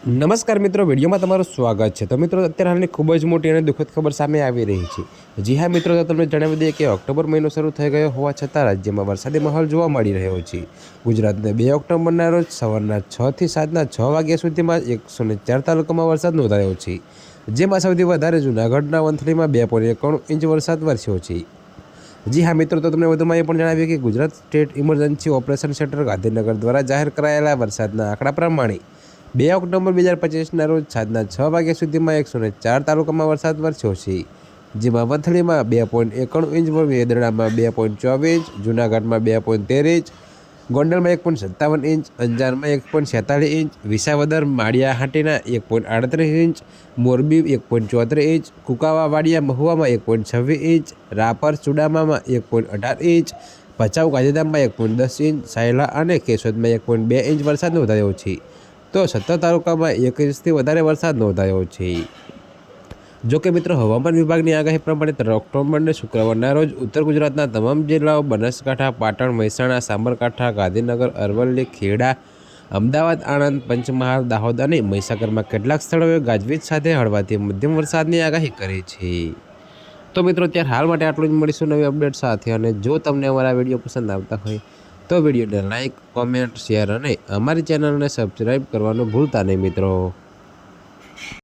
નમસ્કાર મિત્રો, વિડીયોમાં તમારું સ્વાગત છે। તો મિત્રો, અત્યારે હાલની ખૂબ જ મોટી અને દુઃખદ ખબર સામે આવી રહી છે। જી હા મિત્રો, તો તમને જણાવી દઈએ કે ઓક્ટોબર મહિનો શરૂ થઈ ગયો હોવા છતાં રાજ્યમાં વરસાદી માહોલ જોવા મળી રહ્યો છે। ગુજરાતને 2 ઓક્ટોબરના રોજ સવારના 6 થી સાંજના 6 વાગ્યા સુધીમાં 104 તાલુકામાં વરસાદ નોંધાયો છે, જેમાં સૌથી વધારે જૂનાગઢના વંથલીમાં 2.91 ઇંચ વરસાદ વરસ્યો છે। જી હા મિત્રો, તો તમને વધુમાં એ પણ જણાવીએ કે Gujarat state emergency operation centre Gandhinagar દ્વારા જાહેર કરાયેલા વરસાદના આંકડા પ્રમાણે 2 ઓક્ટોબર 2025ના રોજ સાંજના 6 વાગ્યા સુધીમાં 104 તાલુકામાં વરસાદ વરસ્યો છે, જેમાં વંથલીમાં 2.91 ઇંચ, વેદરડામાં 2.24 ઇંચ, જૂનાગઢમાં 2.13 ઇંચ, ગોંડલમાં 1.57 ઇંચ, અંજારમાં 1.46 inch, Visavadar Maliya Hatina 1.38 inch, Morbi 1.34 inch, Kukava Vadia મહુવામાં 1.26 ઇંચ, રાપર ચુડામામાં 1.18 ઇંચ, ભચાઉ ગાંધીધામમાં 1.10 ઇંચ, સાયલા અને કેશોદમાં 1.2 ઇંચ વરસાદ નોંધાયો છે। તો 17 તાલુકામાં 1 ઇંચથી વધારે વરસાદ નોંધાયો છે। જો કે મિત્રો, હવામાન વિભાગની આગાહી પ્રમાણે 3 ઓક્ટોબરને શુક્રવારના રોજ ઉત્તર ગુજરાતના તમામ જિલ્લાઓ બનાસકાંઠા, પાટણ, મહેસાણા, સાબરકાંઠા, ગાંધીનગર, અરવલ્લી, ખેડા, અમદાવાદ, આણંદ, પંચમહાલ, દાહોદ અને મહીસાગરમાં કેટલાક સ્થળોએ ગાજવીજ સાથે હળવાથી મધ્યમ વરસાદની આગાહી કરી છે। તો મિત્રો, અત્યારે હાલ માટે આટલું જ। મળીશું નવી અપડેટ સાથે। અને જો તમને અમારા વિડીયો પસંદ આવતા હોય તો વિડીયોને લાઇક, કોમેન્ટ, શેર અને અમારી ચેનલને સબસ્ક્રાઈબ કરવાનું ભૂલતા નહીં મિત્રો।